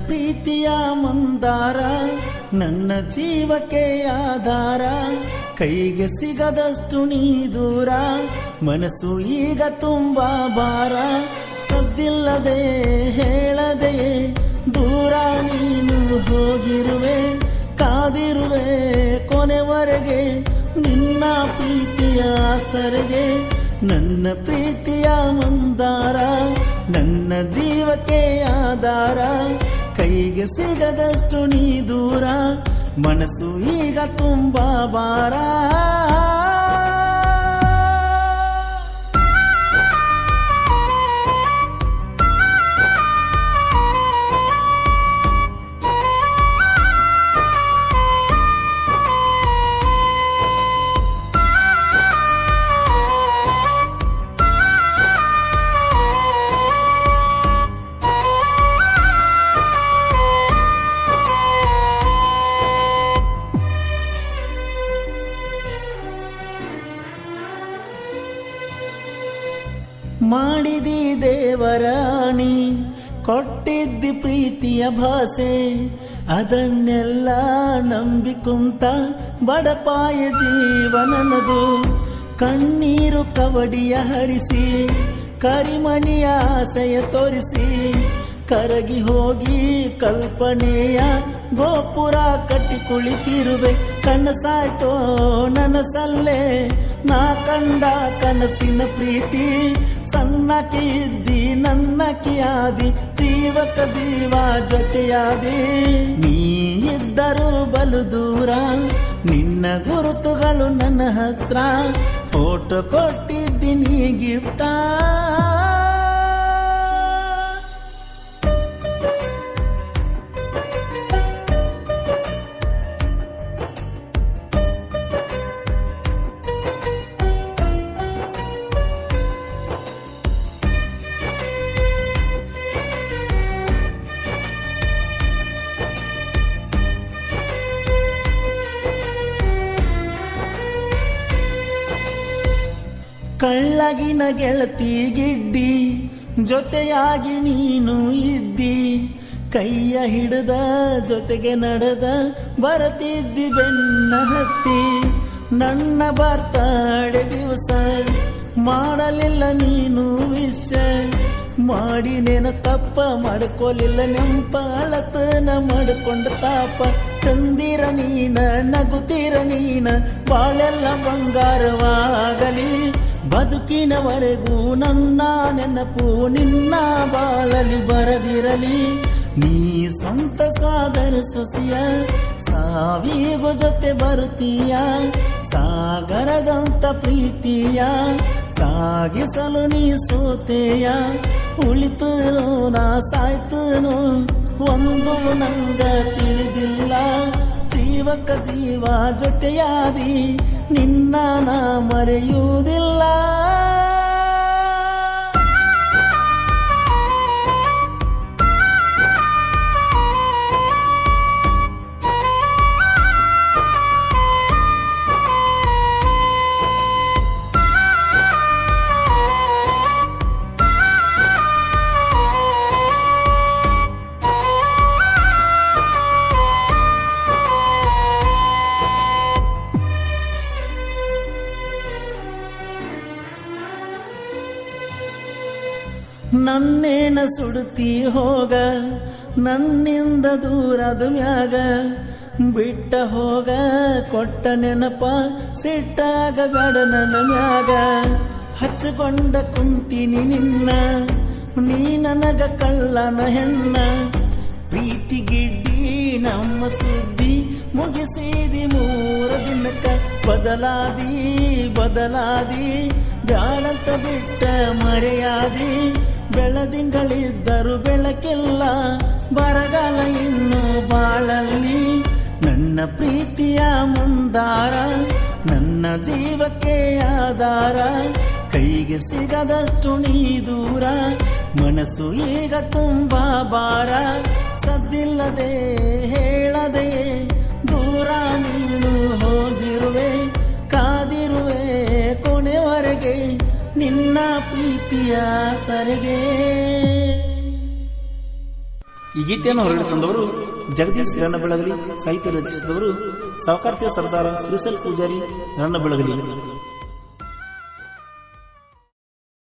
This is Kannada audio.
ಪ್ರೀತಿಯ ಮಂದಾರ, ನನ್ನ ಜೀವಕ್ಕೆ ಆಧಾರ, ಕೈಗೆ ಸಿಗದಷ್ಟು ನೀ ದೂರ, ಮನಸ್ಸು ಈಗ ತುಂಬಾ ಭಾರ. ಸದ್ದಿಲ್ಲದೆ ಹೇಳದೆ ದೂರ ನೀನು ಹೋಗಿರುವೆ, ಕಾದಿರುವೆ ಕೊನೆವರೆಗೆ ನಿನ್ನ ಪ್ರೀತಿಯ ಸರಿಗೆ. ನನ್ನ ಪ್ರೀತಿಯ ಮಂದಾರ, ನನ್ನ ಜೀವಕ್ಕೆ ಆಧಾರ, ಕೈಗೆ ಸಿಗದಷ್ಟು ನೀ ದೂರ, ಮನಸ್ಸು ಈಗ ತುಂಬಾ ಭಾರ. ಮಾಡಿದಿ ದೇವರಾಣಿ, ಕೊಟ್ಟಿದ್ದಿ ಪ್ರೀತಿಯ ಭಾಷೆ, ಅದನ್ನೆಲ್ಲ ನಂಬಿಕೊಂತ ಬಡಪಾಯ ಜೀವನನದು. ಕಣ್ಣೀರು ಕವಡಿಯ ಹರಿಸಿ, ಕರಿಮನಿಯ ಆಸೆಯ ತೋರಿಸಿ, ಕರಗಿ ಹೋಗಿ ಕಲ್ಪನೆಯ ಗೋಪುರ ಕಟ್ಟಿ ಕುಳಿತಿರುವೆ. ಕನಸಾಯ್ತೋ ನನಸಲ್ಲೇ ನಾ ಕಂಡ ಕನಸಿನ ಪ್ರೀತಿ, ಸಣ್ಣಕಿ ಇದ್ದಿ ನನ್ನಕಿಯಾದಿ, ಜೀವಕ ಜೀವ ಜೊತೆಯಾದಿ. ನೀ ಇದ್ದರೂ ಬಲು ದೂರ, ನಿನ್ನ ಗುರುತುಗಳು ನನ್ನ ಹತ್ರ, ಫೋಟೋ ಕೊಟ್ಟಿದ್ದೀನಿ ಗಿಫ್ಟಾ. ಕಳ್ಳಗಿನ ಗೆಳತಿ ಗಿಡ್ಡಿ, ಜೊತೆಯಾಗಿ ನೀನು ಇದ್ದಿ, ಕೈಯ ಹಿಡಿದ ಜೊತೆಗೆ ನಡೆದ ಬರತಿದ್ದಿ ಬೆನ್ನ ಹತ್ತಿ. ನನ್ನ ಬರ್ತಾಡೆ ದಿವಸ ಮಾಡಲಿಲ್ಲ ನೀನು ವಿಷ, ಮಾಡಿನೇನ ತಪ್ಪ ಮಾಡ್ಕೊಲಿಲ್ಲ ನೆಂಪ, ಅಳತನ ಮಾಡಿಕೊಂಡ ತಾಪ. ಚಂದಿರ ನೀನ ನಗುತ್ತೀರ ನೀನ, ಬಾಳೆಲ್ಲ ಬಂಗಾರವಾಗಲಿ, ಬದುಕಿನವರೆಗೂ ನನ್ನ ನೆನಪು ನಿನ್ನ ಬಾಳಲಿ ಬರದಿರಲಿ. ನೀ ಸ್ವಂತ ಸಾಧನ ಸೊಸಿಯ, ಸಾವಿಗೂ ಜೊತೆ ಬರುತ್ತೀಯ, ಸಾಗರದಂತ ಪ್ರೀತಿಯ ಸಾಗಿಸಲು ನೀ ಸೋತೆಯ. ಉಳಿತನು ನಾ ಸಾಯ್ತನು ಒಂದು ನಂಗ ತಿಳಿದಿಲ್ಲ, ಜೀವಕ ಜೀವ ಜೊತೆಯಾದಿ ನಿನ್ನ ನಾ ಮರೆಯುವುದಿಲ್ಲ. ನನ್ನೇನ ಸುಡುತ್ತಿ ಹೋಗ, ನನ್ನಿಂದ ದೂರದ ಮ್ಯಾಗ, ಬಿಟ್ಟ ಹೋಗ ಕೊಟ್ಟ ನೆನಪ ಸಿಟ್ಟಾಗ ಬೇಡ ನನ್ನ ಮ್ಯಾಗ. ಹಚ್ಚಿಕೊಂಡ ಕುಂತೀನಿ ನಿನ್ನ, ನೀ ನನಗ ಕಳ್ಳನ ಹೆಣ್ಣ, ಪ್ರೀತಿ ಗಿಡ್ಡಿ ನಮ್ಮ ಸುದ್ದಿ ಮುಗಿಸಿದಿ 3 ದಿನಕ್ಕ. ಬದಲಾದಿ ಬದಲಾದಿ ಬ್ಯಾಡಂತ ಬಿಟ್ಟ ಮರೆಯಾದಿ, ಬೆಳದಿಂಗಳಿದ್ದರು ಬೆಳಕಿಲ್ಲ, ಬರಗಾಲ ಇನ್ನು ಬಾಳಲ್ಲಿ. ನನ್ನ ಪ್ರೀತಿಯ ಮಂದಾರ, ನನ್ನ ಜೀವಕ್ಕೆ ಆಧಾರ, ಕೈಗೆ ಸಿಗದಷ್ಟು ನೀ ದೂರ, ಮನಸ್ಸು ಈಗ ತುಂಬಾ ಭಾರ. ಸದ್ದಿಲ್ಲದೆ ಹೇಳದೆ ದೂರ ನೀನು ಹೋಗಿರುವೆ, ಕಾದಿರುವೆ ಕೊನೆವರೆಗೆ ನಿನ್ನ ಪ್ರೀತಿಯ ಸರಿಗೆ. ಈ ಗೀತೆಯನ್ನು ಹೊರಗಡೆ ತಂದವರು ಜಗದೀಶ್ ರನ್ನ ಬೆಳಗಲಿ, ಸಾಹಿತ್ಯ ರಚಿಸಿದವರು ಸಾವುಕಾರ್ತಿಯ ಸರ್ದಾರ ಶ್ರೀಸಲ್ ಪೂಜಾರಿ ರನ್ನ ಬೆಳಗಲಿ.